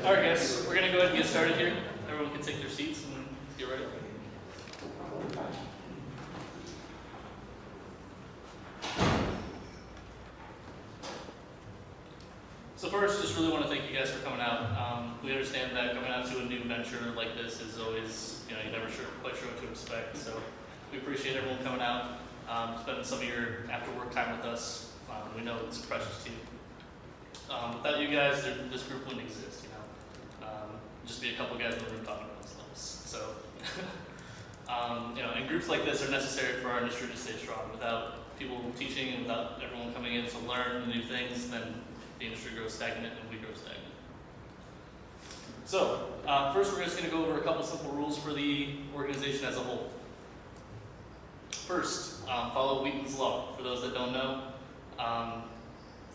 All right, guys, we're going to go ahead and get started here. Everyone can take their seats and get ready. So first, just really want to thank you guys for coming out. We understand that coming out to a new venture like this is always, you're never quite sure what to expect. So we appreciate everyone coming out, spending some of your after-work time with us. We know it's precious to you. Without you guys, this group wouldn't exist, just be a couple guys in the room talking about themselves. So, and groups like this are necessary for our industry to stay strong. Without people teaching and without everyone coming in to learn new things, then the industry grows stagnant and we grow stagnant. So, first we're just going to go over a couple simple rules for the organization as a whole. First, follow Wheaton's Law. For those that don't know,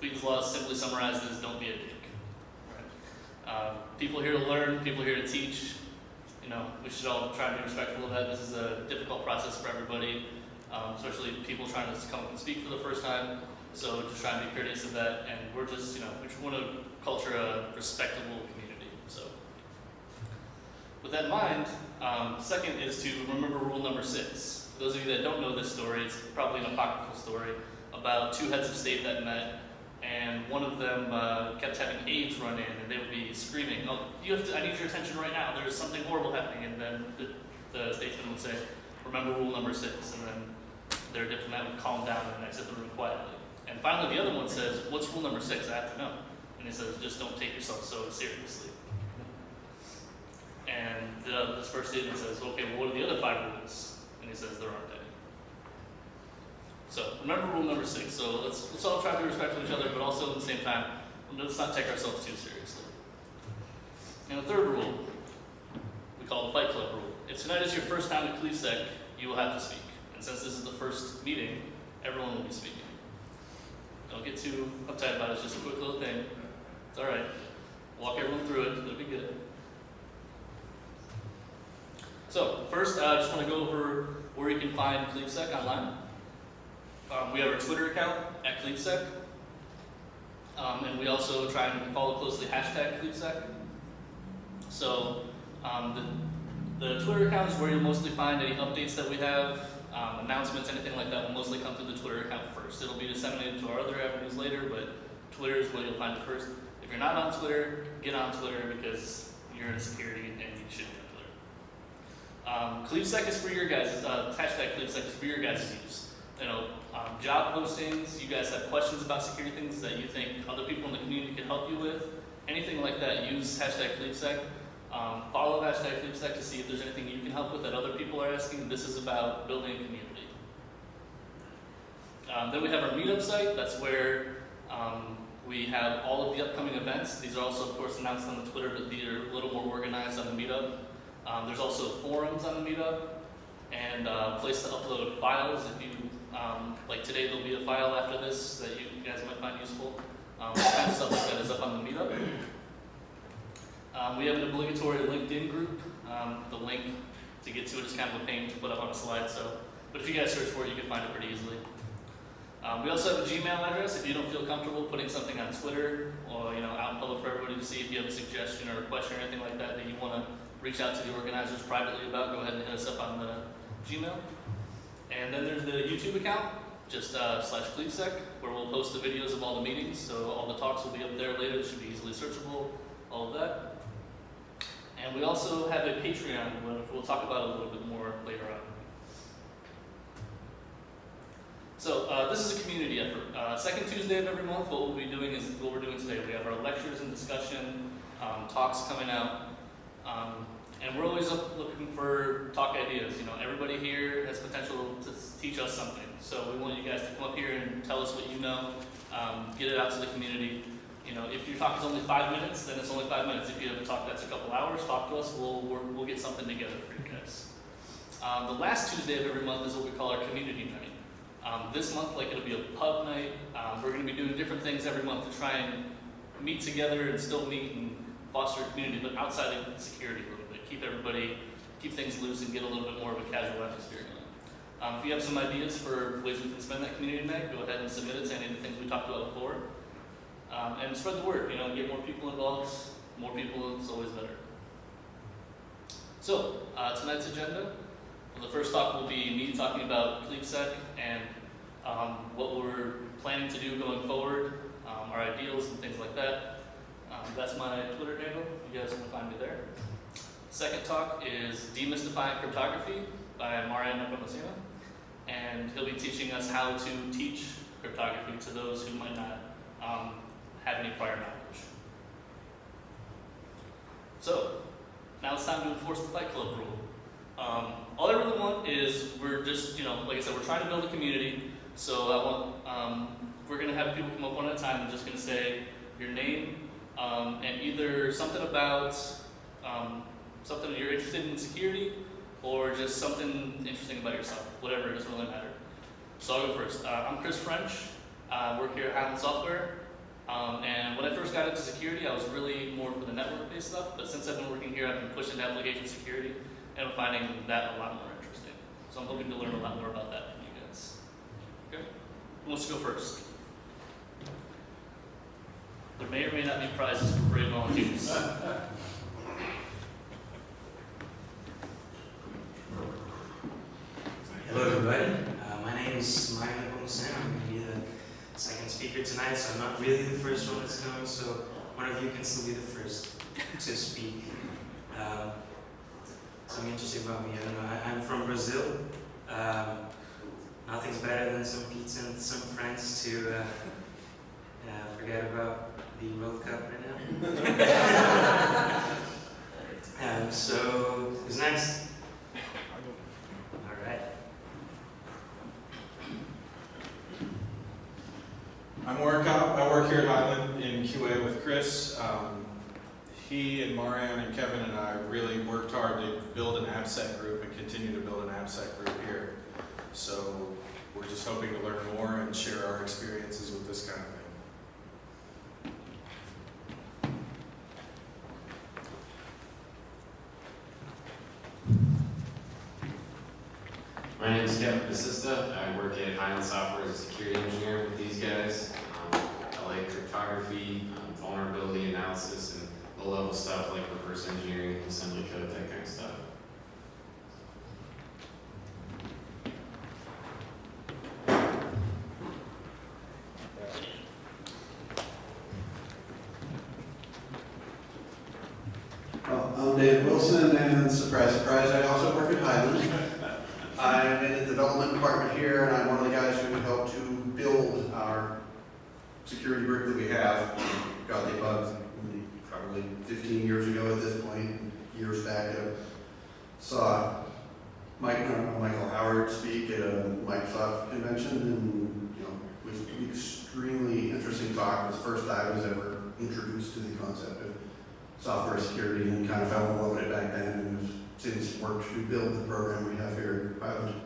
Wheaton's Law is simply summarized as don't be a dick. Right? People here to learn, people here to teach. We should all try to be respectful of that. This is a difficult process for everybody, especially people trying to come up and speak for the first time. So just try and be courteous of that. And we're just, we just want to culture a respectable community. So with that in mind, second is to remember rule number 6. For those of you that don't know this story, it's probably an apocryphal story about two heads of state that met, and one of them kept having aides run in, and they would be screaming, "Oh, I need your attention right now. There's something horrible happening." And then the statesman would say, "Remember rule number 6." And then their diplomat would calm down and exit the room quietly. And finally, the other one says, "What's rule number 6? I have to know." And he says, "Just don't take yourself so seriously." And this first statement says, "Okay, well, what are the other 5 rules?" And he says, "There aren't any." So remember rule number 6. So let's all try to be respectful of each other, but also at the same time, let's not take ourselves too seriously. And the third rule, we call the Fight Club rule. If tonight is your first time at CleveSec, you will have to speak. And since this is the first meeting, everyone will be speaking. Don't get too uptight about it. It's just a quick little thing. It's all right. Walk everyone through it. It'll be good. So first, I just want to go over where you can find CleveSec online. We have our Twitter account at CleveSec, and we also try and follow closely #CleveSec. So the Twitter account is where you'll mostly find any updates that we have, announcements, anything like that will mostly come through the Twitter account first. It'll be disseminated to our other avenues later, but Twitter is where you'll find it first. If you're not on Twitter, get on Twitter because you're in security and you should be on Twitter. CleveSec is for your guys', #CleveSec is for your guys' use. Job postings, you guys have questions about security things that you think other people in the community can help you with, anything like that, use #CleveSec. Follow #CleveSec to see if there's anything you can help with that other people are asking. This is about building a community. Then we have our meetup site. That's where we have all of the upcoming events. These are also, of course, announced on the Twitter, but these are a little more organized on the meetup. There's also forums on the meetup and a place to upload files. If you like today, there'll be a file after this that you guys might find useful. All kinds of stuff like that is up on the meetup. We have an obligatory LinkedIn group. The link to get to it is kind of a pain to put up on a slide. But if you guys search for it, you can find it pretty easily. We also have a Gmail address. If you don't feel comfortable putting something on Twitter or out in public for everybody to see, if you have a suggestion or a question or anything like that that you want to reach out to the organizers privately about, go ahead and hit us up on the Gmail. And then there's the YouTube account, just /CleveSec, where we'll post the videos of all the meetings. So all the talks will be up there later. It should be easily searchable, all of that. And we also have a Patreon, which we'll talk about a little bit more later on. So this is a community effort. Second Tuesday of every month, what we'll be doing is what we're doing today. We have our lectures and discussion, talks coming out. And we're always looking for talk ideas. Everybody here has potential to teach us something. So we want you guys to come up here and tell us what you know, get it out to the community. If your talk is only 5 minutes, then it's only 5 minutes. If you have a talk that's a couple hours, talk to us. We'll get something together for you guys. The last Tuesday of every month is what we call our community night. This month, it'll be a pub night. We're going to be doing different things every month to try and meet together and still meet and foster a community, but outside of security a little bit. Keep things loose and get a little bit more of a casual atmosphere going. If you have some ideas for ways we can spend that community night, go ahead and submit it to any of the things we talked about before. And spread the word, get more people involved, More people is always better. So, tonight's agenda, well, the first talk will be me talking about CleveSec and what we're planning to do going forward, our ideals and things like that. That's my Twitter handle, if you guys want to find me there. Second talk is Demystifying Cryptography by Márion Nepomuceno, and he'll be teaching us how to teach cryptography to those who might not have any prior knowledge. So, now it's time to enforce the Fight Club rule. All I really want is, we're just, like I said, we're trying to build a community, so I want, we're going to have people come up one at a time and just going to say your name, and either something about something you're interested in security, or just something interesting about yourself, whatever, it doesn't really matter. So I'll go first. I'm Kris French. I work here at Highland Software. And when I first got into security, I was really more for the network-based stuff, but since I've been working here, I've been pushing application security, and I'm finding that a lot more interesting. So I'm hoping to learn a lot more about that from you guys. Okay? Who wants to go first? There may or may not be prizes for brave volunteers. Hello everybody, my name is Márion. I'm going to be the second speaker tonight, so I'm not really the first one that's going, so one of you can still be the first to speak. Something interesting about me, I don't know, I'm from Brazil. Nothing's better than some pizza and some friends to forget about the World Cup right now. So, who's next? I work here at Highland in QA with Kris. He and Márion and Kevin and I really worked hard to build an AppSec group and continue to build an AppSec group here. So we're just hoping to learn more and share our experiences with this kind of thing. My name is Kevin. I work at Highland Software as a security engineer with these guys. I like cryptography, vulnerability analysis, and low-level stuff like reverse engineering, assembly code, that kind of stuff. Well, I'm Dave Wilson, and surprise, surprise, I also work at Highland. I'm in the development department here, and I'm one of the guys who helped to build our security group that we have. Got the bugs probably 15 years ago at this point, years back. Saw Michael Howard speak at a Microsoft convention, and it was an extremely interesting talk. It was the first time I was ever introduced to the concept of software security, and kind of fell in love with it back then, and have since worked to build the program we have here at Highland.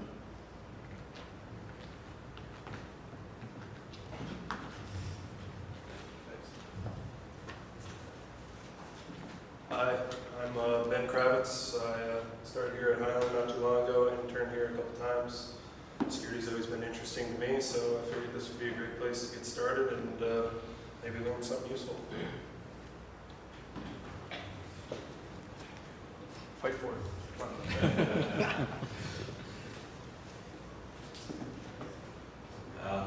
Hi, I'm Ben Kravitz. I started here at Highland not too long ago, interned here a couple times. Security's always been interesting to me, so I figured this would be a great place to get started and maybe learn something useful. Fight for it.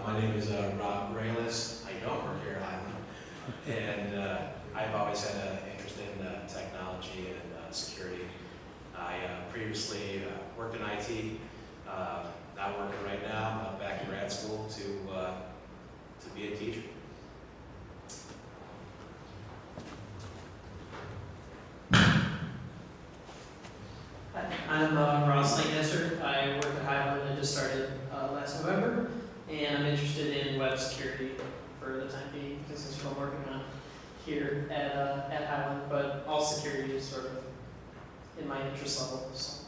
My name is Rob Raylis. I don't work here at Highland, and I've always had an interest in technology and security. I previously worked in IT, not working right now. I'm back in grad school to be a teacher. I'm Ross Lancaster. I work at Highland. I just started last November, and I'm interested in web security for the time being because that's what I'm working on here at Highland. But all security is sort of in my interest level. So.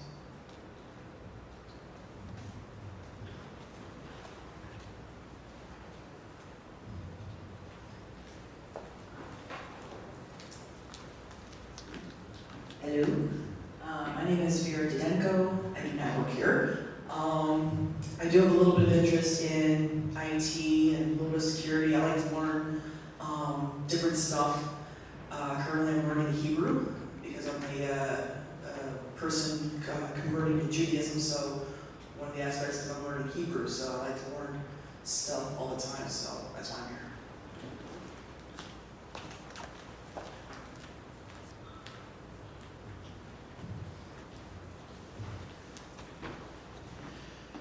Hello, my name is Vera Didenko. I do not work here. I do have a little bit of interest in IT and a little bit of security. I like to learn different stuff. Currently I'm learning the aspects is I'm learning Hebrew, so I like to learn stuff all the time, so that's why I'm here.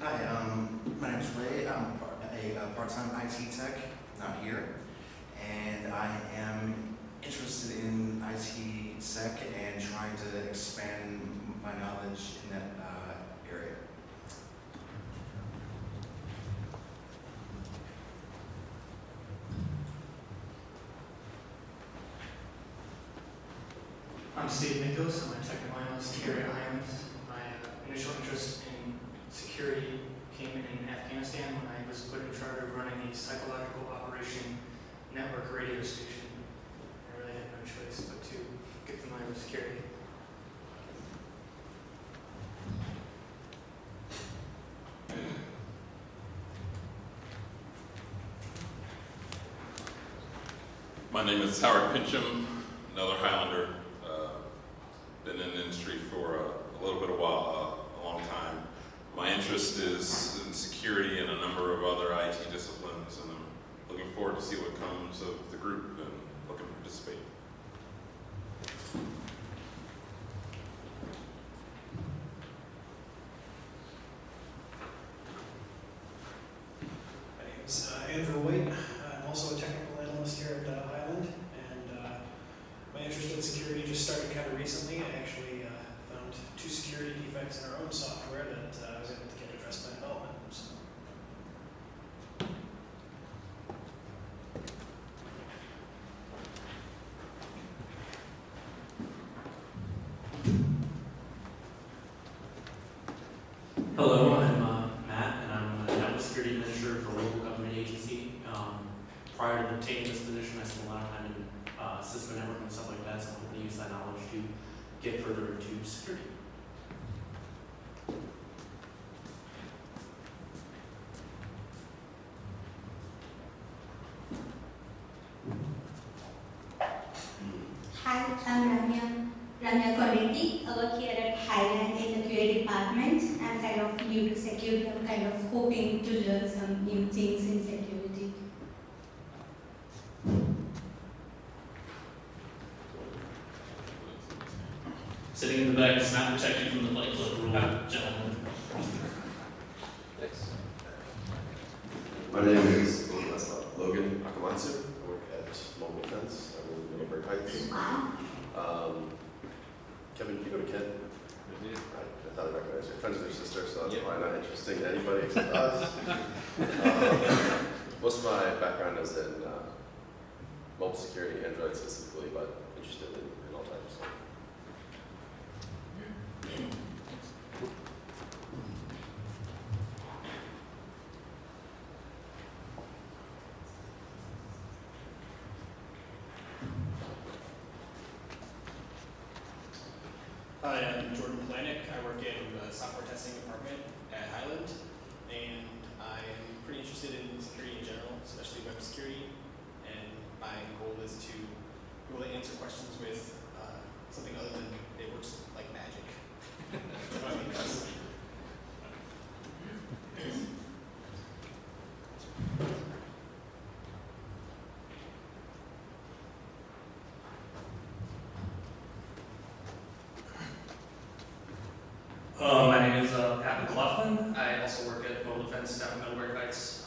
Hi, my name's Ray. I'm a part-time IT tech, not here, and I am interested in ITSec and trying to expand my knowledge in that area. I'm Steve Nicholas. I'm a technical analyst here at Highland. My initial interest in security came in Afghanistan when I was put in charge of running a psychological operation network radio station. I really had no choice but to get familiar with security. My name is Howard Pincham, another Highlander. Been in the industry for a little bit of while, a long time. My interest is in security and a number of other IT disciplines, and I'm looking forward to see what comes of the group and looking to participate. My name is Andrew White. I'm also a technical analyst here at Highland, and my interest in security just started kind of recently. I actually found 2 security defects in our own software that I was able to get addressed by development. So. Hello, I'm Matt, and I'm a network security administrator for a local government agency. Prior to taking this position, I spent a lot of time in Cisco networking and stuff like that, so I'm going to use that knowledge to get further into security. Hi, I'm Ramya Koretti. I work here at Highland in the QA department. I'm kind of new to security. I'm kind of hoping to learn some new things in security. Sitting in the back does not protect you from the Fight Club rule, gentlemen. Thanks. My name is Logan Akamatsu. I work at Mobile Defense. I live in Middleburg Heights. Kevin, did you go to Kent? I thought I recognized your friends with your sister, so that's probably not interesting to anybody except us. Most of my background is in mobile security, Android specifically, but interested in all types. Hi, I'm Jordan Planek. I work in the software testing department at Highland, and I'm pretty interested in security in general, especially web security. And my goal is to be able to answer questions with something other than it works like magic. My name is Pat McLaughlin. I also work at Mobile Defense down in Middleburg Heights.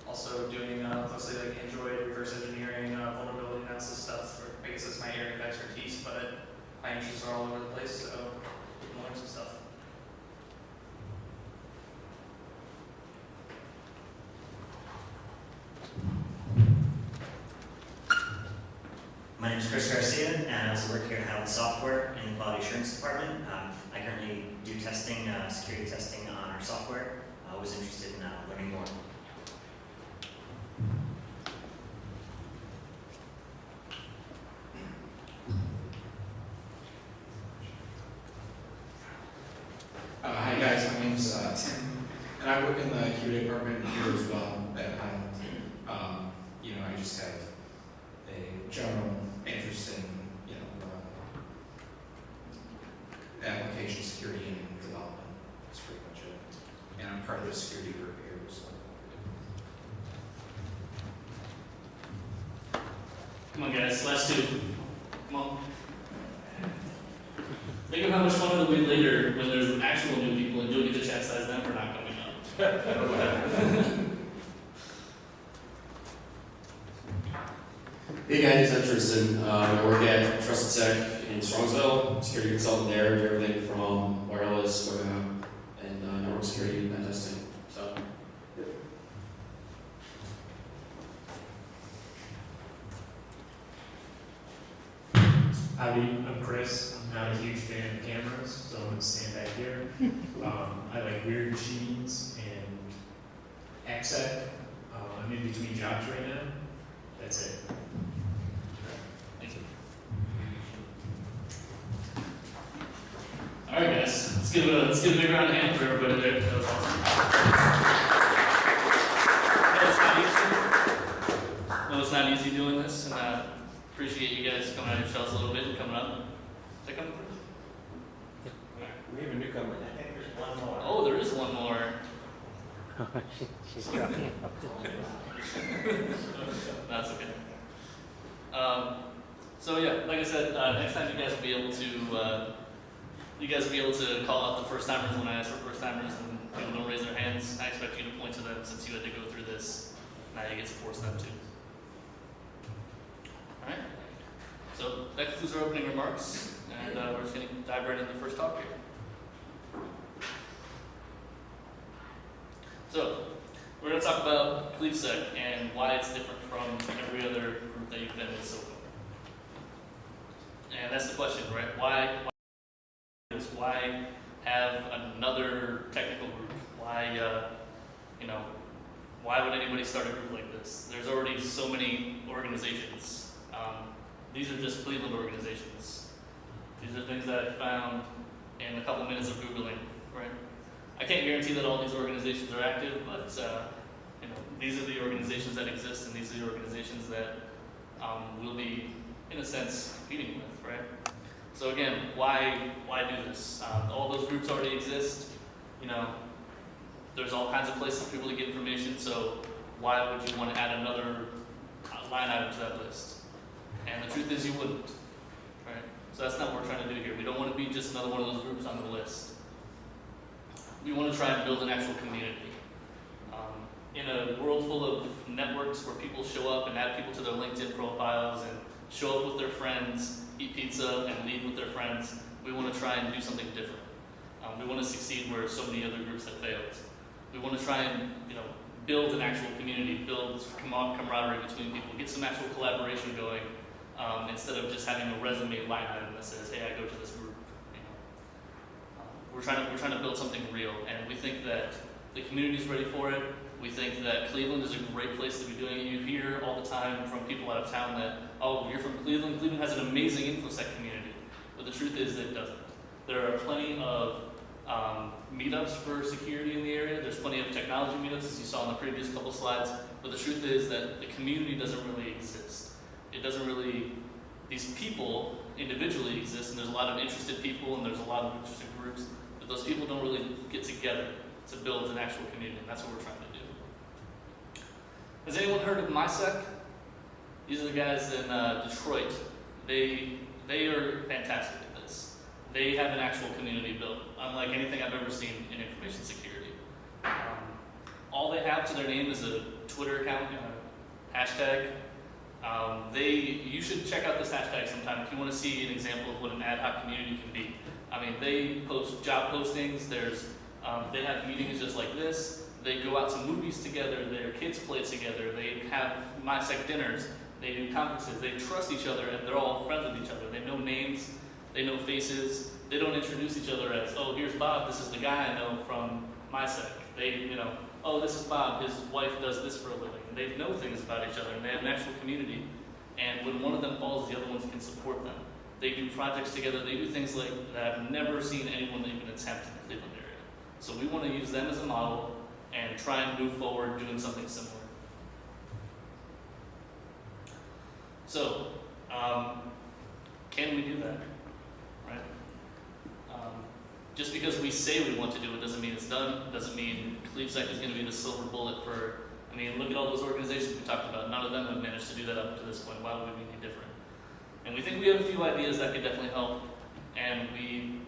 Also doing mostly like Android, reverse engineering, vulnerability analysis stuff. I guess that's my area of expertise, but my interests are all over the place, so I'm learning some stuff. My name is Kris Garcia, and I also work here at Highland Software in the Quality Assurance Department. I currently do testing, security testing on our software. I was interested in learning more. Hi guys, my name is Tim, and I work in the QA department here as well at Highland. I just have a general interest in, application security and development. That's pretty much it. and I'm part of the security group here. So. Come on, guys, last two. Come on. Think of how much fun it'll be later when there's actual new people and you'll get to chastise them for not coming up. Hey guys, I'm Tristan. I work at CleveSec in Strongsville, security consultant there. Do everything from wireless, web app, and network security and testing. So, Howdy, I'm Kris. I'm not a huge fan of cameras, so I'm going to stand back here. I like weird machines and InfoSec. I'm in between jobs right now. That's it. Thank you. All right, guys. Let's give a big round of hand for everybody there. That was awesome. No, it's not easy doing this, and I appreciate you guys coming out of your shells a little bit and coming up. Is that coming first? We have a newcomer. I think there's one more. Oh, there is one more. That's okay. So yeah, like I said, next time you guys will be able to call out the first timers when I ask for first timers, and people don't raise their hands. I expect you to point to them since you had to go through this. Now you get to force them to. All right. So that concludes our opening remarks, and we're just going to dive right into the first talk here. So we're going to talk about CleveSec and why it's different from every other group that you've been with so far. And that's the question, right? Why have another technical group? Why would anybody start a group like this? There's already so many organizations. These are just Cleveland organizations. These are things that I found in a couple minutes of Googling, right? I can't guarantee that all these organizations are active, but these are the organizations that exist, and these are the organizations that we'll be, in a sense, competing with, right? So again, why do this? All those groups already exist. There's all kinds of places for people to get information. So why would you want to add another line item to that list? And the truth is, you wouldn't, right? So that's not what we're trying to do here. We don't want to be just another one of those groups on the list. We want to try and build an actual community. In a world full of networks where people show up and add people to their LinkedIn profiles and show up with their friends, eat pizza, and leave with their friends, we want to try and do something different. We want to succeed where so many other groups have failed. We want to try and build an actual community, build camaraderie between people, get some actual collaboration going, instead of just having a resume line item that says, "Hey, I go to this group." We're trying to build something real, and we think that the community's ready for it. We think that Cleveland is a great place to be doing it. You hear all the time from people out of town that, "Oh, you're from Cleveland. Cleveland has an amazing InfoSec community," but the truth is that it doesn't. There are plenty of meetups for security in the area. There's plenty of technology meetups, as you saw in the previous couple slides. But the truth is that the community doesn't really exist. It doesn't really. These people individually exist, and there's a lot of interested people, and there's a lot of interested groups. But those people don't really get together to build an actual community, and that's what we're trying to do. Has anyone heard of MySec? These are the guys in Detroit. They are fantastic at this. They have an actual community built, unlike anything I've ever seen in information security. All they have to their name is a Twitter account, hashtag. You should check out this hashtag sometime if you want to see an example of what an ad hoc community can be. I mean, they post job postings. They have meetings just like this. They go out to movies together. Their kids play together. They have MySec dinners. They do conferences. They trust each other, and they're all friends with each other. They know names. They know faces. They don't introduce each other as, "Oh, here's Bob. This is the guy I know from MySec." "Oh, this is Bob. His wife does this for a living." And they know things about each other, and they have an actual community. And when one of them falls, the other ones can support them. They do projects together. They do things like that I've never seen anyone even attempt in the Cleveland area. So we want to use them as a model and try and move forward doing something similar. So, can we do that? Right? just because we say we want to do it doesn't mean it's done. Doesn't mean CleveSec is going to be the silver bullet for. I mean, look at all those organizations we talked about. None of them have managed to do that up to this point. Why would we be any different? And we think we have a few ideas that could definitely help, and we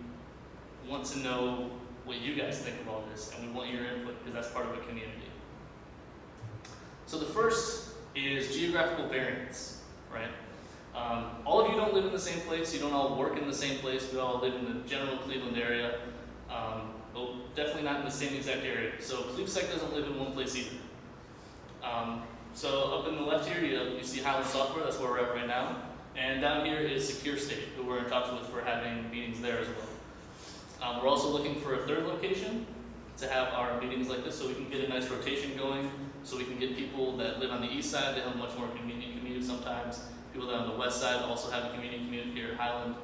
want to know what you guys think of all this, and we want your input because that's part of a community. So the first is geographical variance, right? All of you don't live in the same place. You don't all work in the same place. We all live in the general Cleveland area, but definitely not in the same exact area. So CleveSec doesn't live in one place either. So up in the left here, you see Highland Software. That's where we're at right now. And down here is Secure State, who we're in talks with for having meetings there as well. We're also looking for a third location to have our meetings like this so we can get a nice rotation going, so we can get people that live on the east side, they have a much more convenient commute sometimes. People that are on the west side also have a convenient commute here at Highland,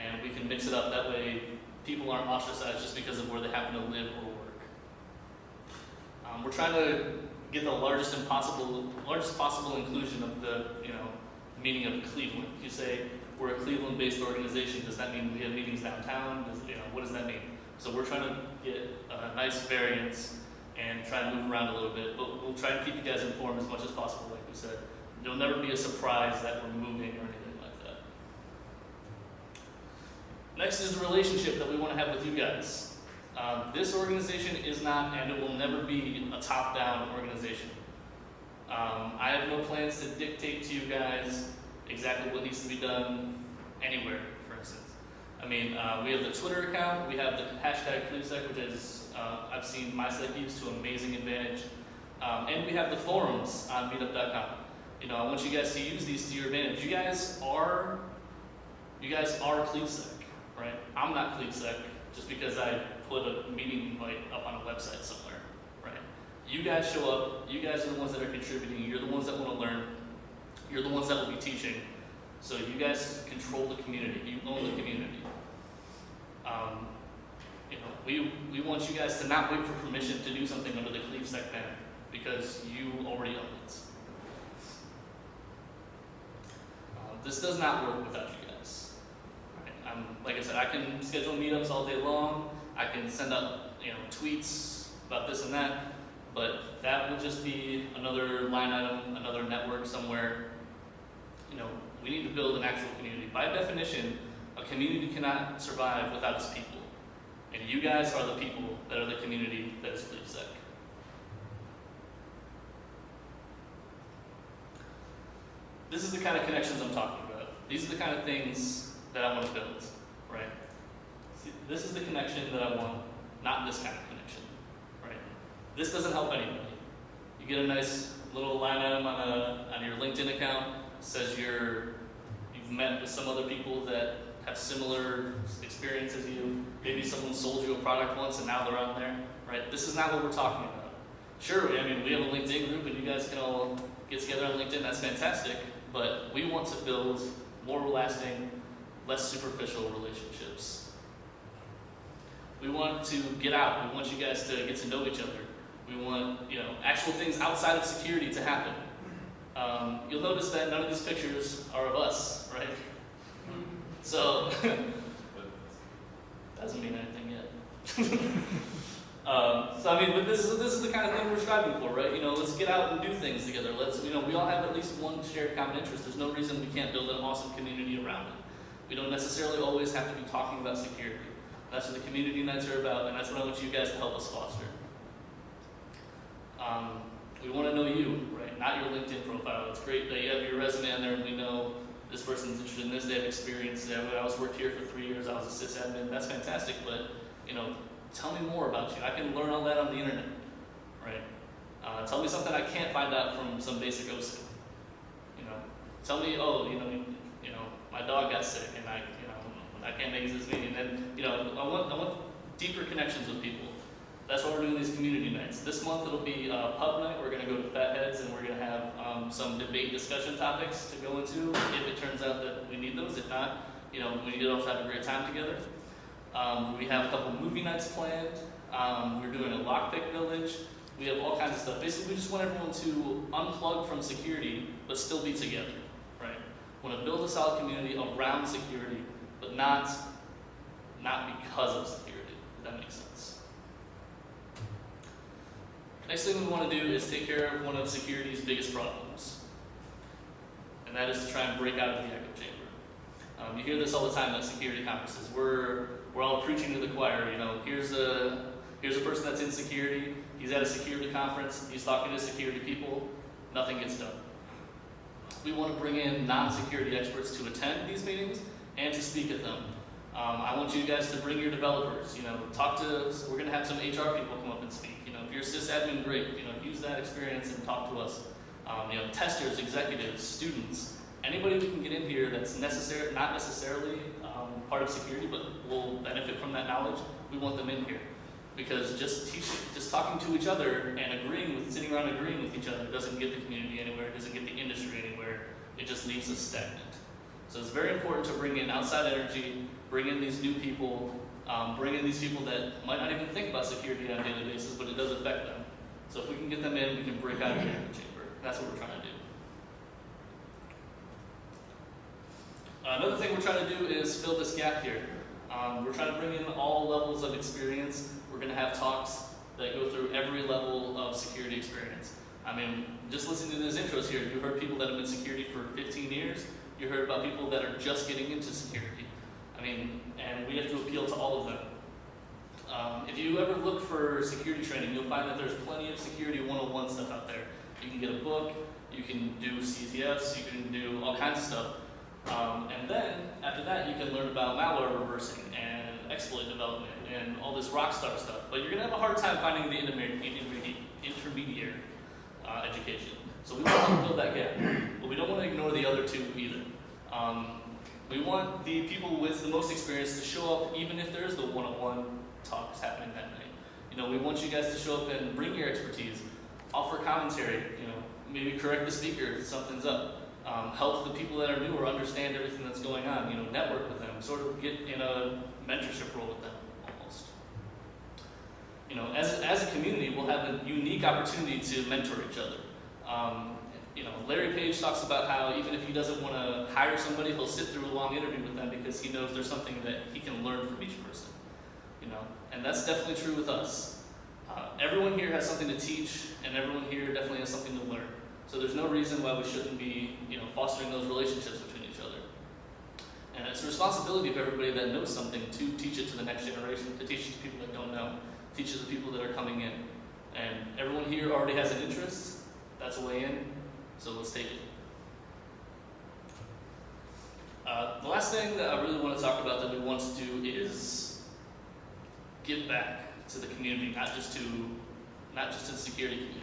and we can mix it up. That way people aren't ostracized just because of where they happen to live or work. We're trying to get the largest possible inclusion of the meaning of Cleveland. If you say we're a Cleveland-based organization, does that mean we have meetings downtown? What does that mean? So we're trying to get a nice variance and try to move around a little bit, but we'll try to keep you guys informed as much as possible, like we said. There'll never be a surprise that we're moving or anything like that. Next is the relationship that we want to have with you guys. This organization is not, and it will never be, a top-down organization. I have no plans to dictate to you guys exactly what needs to be done anywhere, for instance. I mean, we have the Twitter account, we have the hashtag CleveSec, which is, I've seen MySec use to amazing advantage. And we have the forums on meetup.com. I want you guys to use these to your advantage. You guys are CleveSec, right? I'm not CleveSec just because I put a meeting invite up on a website somewhere, right? You guys show up, you guys are the ones that are contributing, you're the ones that want to learn, you're the ones that will be teaching. So you guys control the community, you own the community. We want you guys to not wait for permission to do something under the CleveSec banner because you already own it. This does not work without you guys. Right? Like I said, I can schedule meetups all day long. I can send out tweets about this and that, but that would just be another line item, another network somewhere. We need to build an actual community. By definition, a community cannot survive without its people. And you guys are the people that are the community that is CleveSec. This is the kind of connections I'm talking about. These are the kind of things that I want to build, right? See, this is the connection that I want, not this kind of connection, right? This doesn't help anybody. You get a nice little line item on your LinkedIn account, says you've met with some other people that have similar experience as you. Maybe someone sold you a product once and now they're on there, right? This is not what we're talking about. Sure, we have a LinkedIn group and you guys can all get together on LinkedIn, that's fantastic, but we want to build more lasting, less superficial relationships. We want to get out, we want you guys to get to know each other. We want actual things outside of security to happen. You'll notice that none of these pictures are of us, right? So, doesn't mean anything yet. But this is the kind of thing we're striving for, right? Let's get out and do things together. We all have at least one shared common interest. There's no reason we can't build an awesome community around it. We don't necessarily always have to be talking about security. That's what the community nights are about, and that's what I want you guys to help us foster. We want to know you, right? Not your LinkedIn profile. It's great that you have your resume on there and we know this person's interested in this, they have experience. I worked here for 3 years, I was a sysadmin. That's fantastic, but tell me more about you. I can learn all that on the internet, right? Tell me something I can't find out from some basic OSINT. Tell me, my dog got sick and I can't make this meeting. And I want deeper connections with people. That's why we're doing these community nights. This month it'll be pub night. We're going to go to Fatheads and we're going to have some debate discussion topics to go into if it turns out that we need those. If not, we get all to have a great time together. We have a couple movie nights planned. We're doing a lockpick village. We have all kinds of stuff. Basically, we just want everyone to unplug from security, but still be together, right? We want to build a solid community around security, but not because of security. if that makes sense. Next thing we want to do is take care of one of security's biggest problems, and that is to try and break out of the echo chamber. You hear this all the time at security conferences. We're all preaching to the choir. You know, here's a person that's in security. He's at a security conference. He's talking to security people. Nothing gets done. We want to bring in non-security experts to attend these meetings and to speak at them. I want you guys to bring your developers. You know, we're going to have some HR people come up and speak. You know, if you're a sysadmin, great. You know, use that experience and talk to us. You know, testers, executives, students, anybody we can get in here that's not necessarily part of security, but will benefit from that knowledge. We want them in here, because just talking to each other and sitting around agreeing with each other doesn't get the community anywhere. It doesn't get the industry anywhere. It just leaves us stagnant. So it's very important to bring in outside energy, bring in these new people, bring in these people that might not even think about security on a daily basis, but it does affect them. So if we can get them in, we can break out of the echo chamber. That's what we're trying to do. Another thing we're trying to do is fill this gap here. We're trying to bring in all levels of experience. We're going to have talks that go through every level of security experience. I mean, just listening to these intros here, you heard people that have been in security for 15 years. You heard about people that are just getting into security. I mean, and we have to appeal to all of them. If you ever look for security training, you'll find that there's plenty of security 101 stuff out there. You can get a book, you can do CTFs, you can do all kinds of stuff. And then, after that, you can learn about malware reversing and exploit development and all this rockstar stuff. But you're going to have a hard time finding the intermediate education. So we want to fill that gap. But we don't want to ignore the other two either. We want the people with the most experience to show up, even if there's the one-on-one talks happening that night. You know, we want you guys to show up and bring your expertise, offer commentary, you know, maybe correct the speaker if something's up. Help the people that are newer understand everything that's going on, you know, network with them, sort of get in a mentorship role with them, almost. You know, as a community, we'll have a unique opportunity to mentor each other. You know, Larry Page talks about how even if he doesn't want to hire somebody, he'll sit through a long interview with them because he knows there's something that he can learn from each person. You know, and that's definitely true with us. Everyone here has something to teach, and everyone here definitely has something to learn. So there's no reason why we shouldn't be, you know, fostering those relationships between each other. And it's a responsibility of everybody that knows something to teach it to the next generation, to teach it to people that don't know, teach it to the people that are coming in. And everyone here already has an interest. That's a way in. So let's take it. The last thing that I really want to talk about that we want to do is give back to the community, not just to the security community.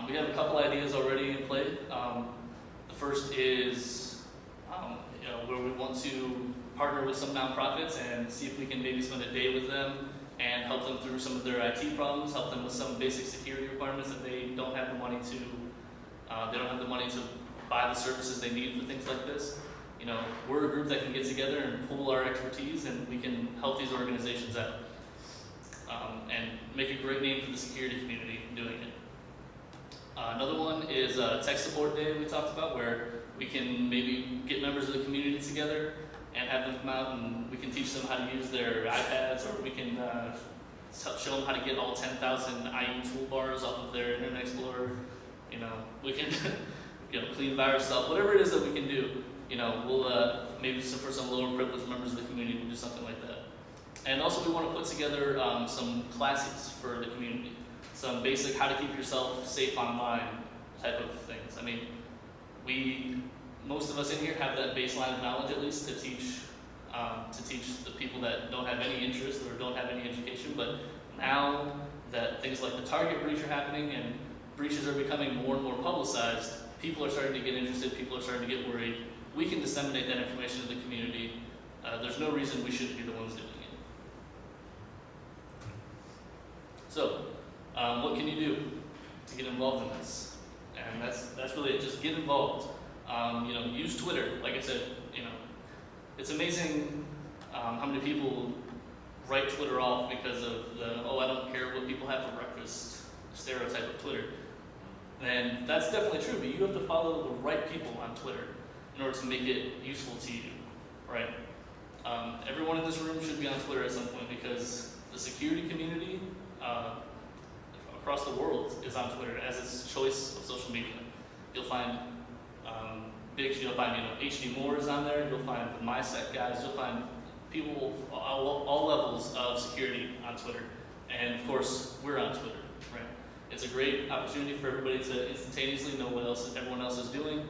We have a couple ideas already in play. The first is you know, where we want to partner with some nonprofits and see if we can maybe spend a day with them and help them through some of their IT problems, help them with some basic security requirements that they don't have the money to. They don't have the money to buy the services they need for things like this. You know, we're a group that can get together and pool our expertise, and we can help these organizations out and make a great name for the security community doing it. Another one is Tech Support Day we talked about, where we can maybe get members of the community together and have them come out and we can teach them how to use their iPads, or we can show them how to get all 10,000 IE toolbars off of their Internet Explorer. You know, we can you know, clean virus stuff, whatever it is that we can do. You know, we'll maybe for some lower privileged members of the community, we'll do something like that. And also we want to put together some classes for the community. Some basic how to keep yourself safe online type of things. I mean, most of us in here have that baseline of knowledge at least to teach the people that don't have any interest or don't have any education. But now that things like the Target breach are happening and breaches are becoming more and more publicized, people are starting to get interested, people are starting to get worried. We can disseminate that information to the community. There's no reason we shouldn't be the ones doing it. So, what can you do to get involved in this? And that's really it. Just get involved. You know, use Twitter. Like I said, you know, it's amazing how many people write Twitter off because of the I don't care what people have for breakfast stereotype of Twitter. And that's definitely true, but you have to follow the right people on Twitter in order to make it useful to you, right? Everyone in this room should be on Twitter at some point because the security community across the world is on Twitter as its choice of social media. You'll find you'll find HD Moore is on there. You'll find the MySec guys. You'll find people all levels of security on Twitter, and of course we're on Twitter. Right? It's a great opportunity for everybody to instantaneously know what everyone else is doing,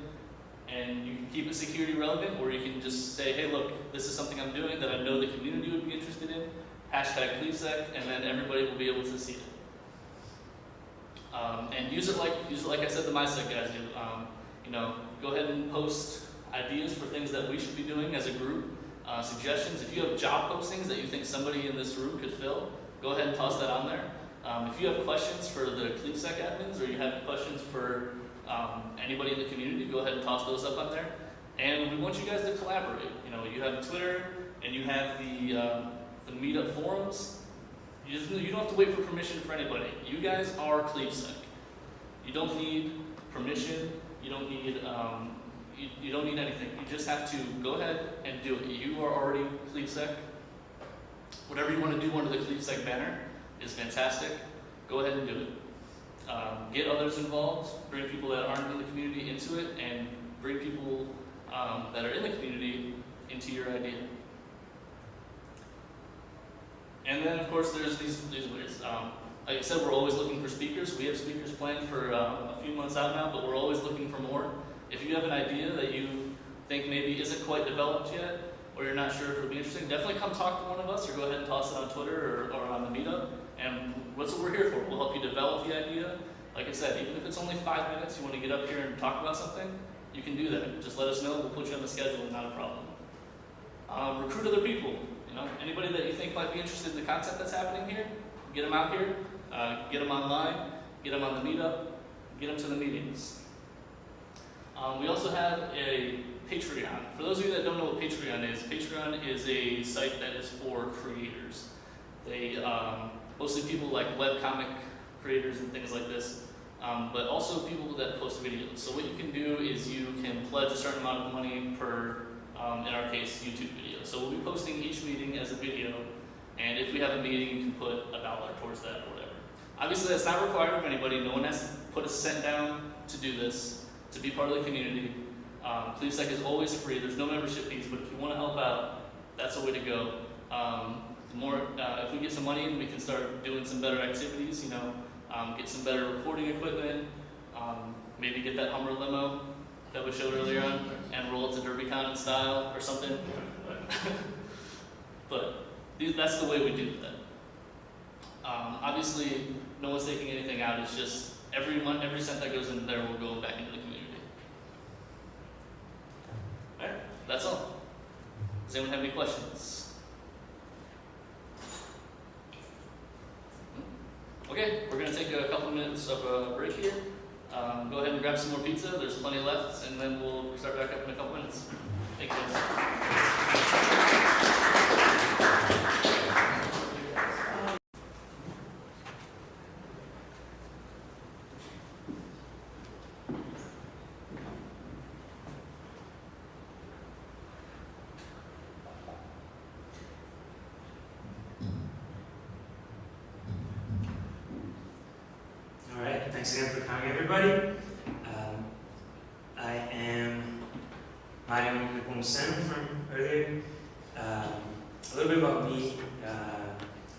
and you can keep it security relevant, or you can just say, hey, look, this is something I'm doing that I know the community would be interested in. Hashtag CleveSec, and then everybody will be able to see it. And use it like I said the MySec guys do. Go ahead and post ideas for things that we should be doing as a group. Suggestions. If you have job postings that you think somebody in this room could fill, go ahead and toss that on there. If you have questions for the CleveSec admins, or you have questions for anybody in the community, go ahead and toss those up on there. And we want you guys to collaborate. You have Twitter and you have the meetup forums. You don't have to wait for permission for anybody. You guys are CleveSec. You don't need permission. You don't need you don't need anything. You just have to go ahead and do it. You are already CleveSec. Whatever you want to do under the CleveSec banner is fantastic. Go ahead and do it. Get others involved. Bring people that aren't in the community into it, and bring people that are in the community into your idea. And then, of course, there's these ways. Like I said, we're always looking for speakers. We have speakers planned for a few months out now, but we're always looking for more. If you have an idea that you think maybe isn't quite developed yet, or you're not sure if it'll be interesting, definitely come talk to one of us, or go ahead and toss it on Twitter or on the meetup. And that's what we're here for. We'll help you develop the idea. Like I said, even if it's only 5 minutes, you want to get up here and talk about something, you can do that. Just let us know. We'll put you on the schedule. Not a problem. Recruit other people. Anybody that you think might be interested in the content that's happening here, get them out here. Get them online. Get them on the meetup. Get them to the meetings. We also have a Patreon. For those of you that don't know what Patreon is a site that is for creators. They mostly people like webcomic creators and things like this, but also people that post videos. So what you can do is you can pledge a certain amount of money per, in our case, YouTube video. So we'll be posting each meeting as a video, and if we have a meeting, you can put $1 towards that or whatever. Obviously, that's not required of anybody. No one has to put a cent down to do this, to be part of the community. CleveSec is always free. There's no membership fees, but if you want to help out, that's a way to go. If we get some money in, we can start doing some better activities, get some better recording equipment, maybe get that Hummer limo that we showed earlier on and roll it to DerbyCon in style or something. But that's the way we do that. Obviously, no one's taking anything out. It's just every cent that goes in there will go back into the community. All right, that's all. Does anyone have any questions? Okay, we're going to take a couple minutes of a break here. Go ahead and grab some more pizza. There's plenty left, and then we'll start back up in a couple minutes. Thank you guys. Thanks again for coming, everybody. I am Márion Nepomuceno from earlier. A little bit about me.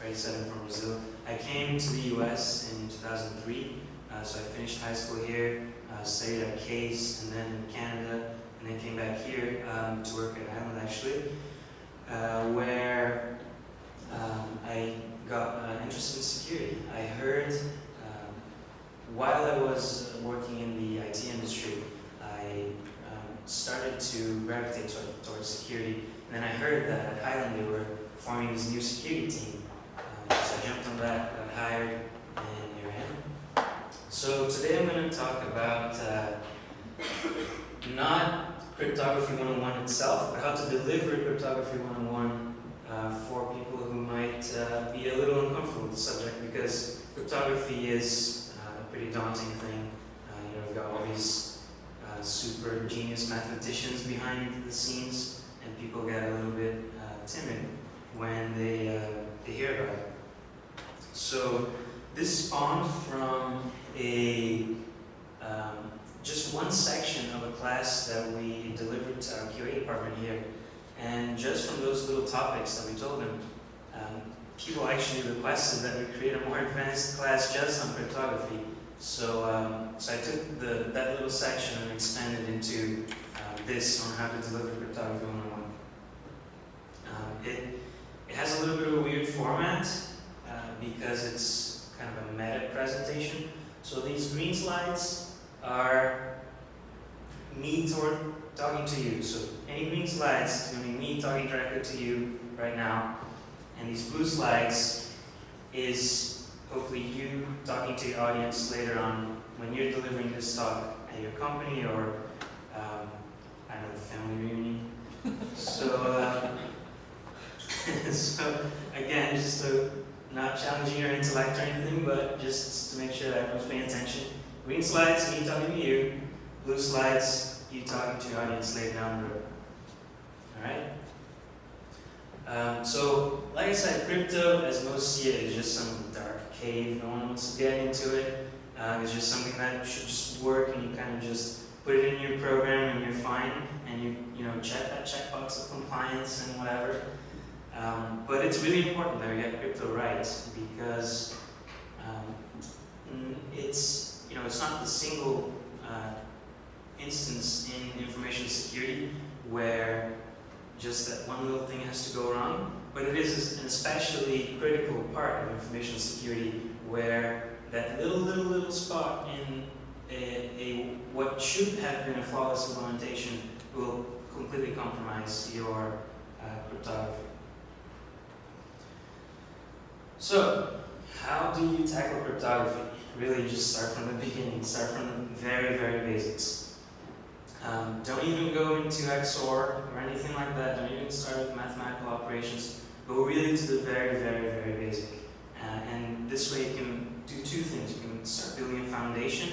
I said I'm from Brazil. I came to the U.S. in 2003, so I finished high school here, studied at Case, and then in Canada, and then came back here to work at Island, actually, where I got interested in security. I heard while I was working in the IT industry, I started to gravitate towards security. And then I heard that at Highland they were forming this new security team. So I jumped on that, got hired, and here I am. So today I'm going to talk about not Cryptography 101 itself, but how to deliver Cryptography 101 for people who might be a little uncomfortable with the subject, because cryptography is pretty daunting thing. We've got all these super genius mathematicians behind the scenes, and people get a little bit timid when they hear about it. So this spawned from a just one section of a class that we delivered to our QA department here. And just from those little topics that we told them, people actually requested that we create a more advanced class just on cryptography. So I took that little section and expanded into this on how to deliver cryptography 101. It has a little bit of a weird format because it's kind of a meta presentation. So these green slides are me talking to you. So any green slides is going to be me talking directly to you right now. And these blue slides is hopefully you talking to your audience later on when you're delivering this talk at your company or I don't know, family reunion. So, so again, just to not challenging your intellect or anything, but just to make sure that everyone's paying attention. Green slides, me talking to you. Blue slides, you talking to your audience later down the road. Alright? So, like I said, crypto, as most see it, is just some dark cave. No one wants to get into it. It's just something that should just work, and you kind of just put it in your program, and you're fine. And you know, check that checkbox of compliance and whatever. But it's really important that we get crypto right, because it's not the single instance in information security where just that one little thing has to go wrong, but it is an especially critical part of information security where that little spot in what should have been a flawless implementation will completely compromise your cryptography. So, how do you tackle cryptography? Really, just start from the beginning. Start from the very, very basics. Don't even go into XOR or anything like that. Don't even start with mathematical operations. Go really to the very, very, very basic. And this way you can do two things. You can start building a foundation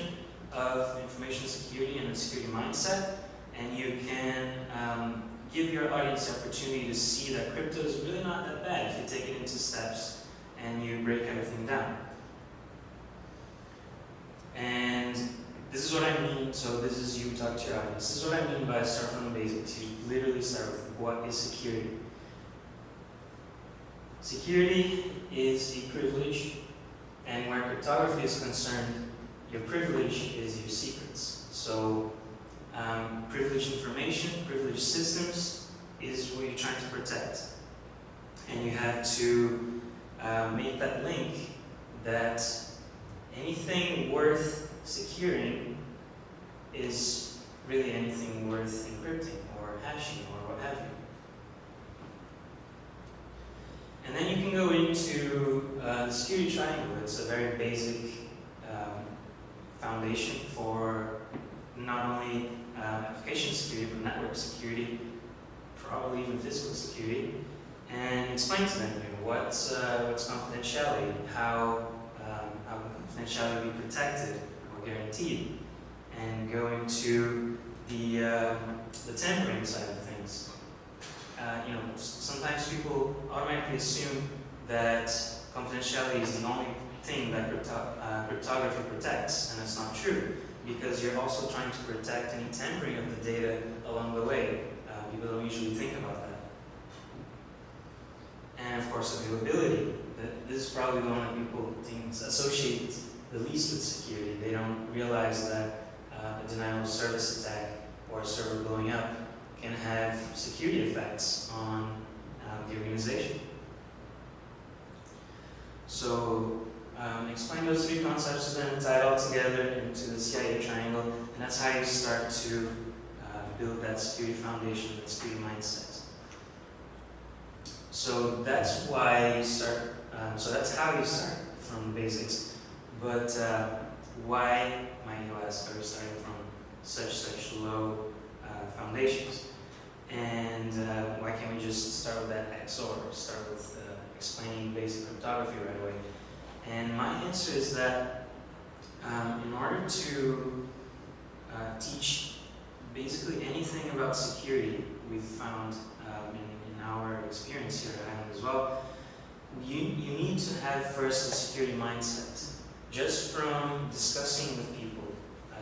of information security and a security mindset, and you can give your audience the opportunity to see that crypto is really not that bad if you take it into steps and you break everything down. And this is what I mean, so this is you talk to your audience. This is what I mean by start from the basics. You literally start with what is security. Security is a privilege, and where cryptography is concerned, your privilege is your secrets. So privileged information, privileged systems is what you're trying to protect. And you have to make that link that anything worth securing is really anything worth encrypting or hashing or what have you. And then you can go into the security triangle. It's a very basic foundation for not only application security, but network security, probably even physical security, and explain to them what's confidentiality, how confidentiality will be protected or guaranteed, and go into the tampering side of things. Sometimes people automatically assume that confidentiality is the only thing that cryptography protects, and that's not true, because you're also trying to protect any tampering of the data along the way. People don't usually think about that. And of course, availability. This is probably the one that people associate the least with security. They don't realize that a denial of service attack or a server blowing up can have security effects on the organization. So explain those three concepts to them, tie it all together into the CIA triangle, and that's how you start to build that security foundation, that security mindset. So that's why you start. So that's how you start from the basics. But why might you ask? Are we starting from such low foundations? And why can't we just start with that XOR? Start with explaining basic cryptography right away. And my answer is that in order to teach basically anything about security, we've found in our experience here at Highland as well, you need to have first a security mindset. Just from discussing with people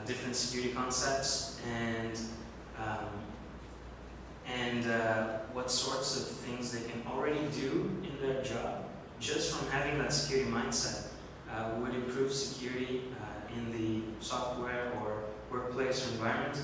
different security concepts and what sorts of things they can already do in their job, just from having that security mindset would improve security in the software or workplace or environment.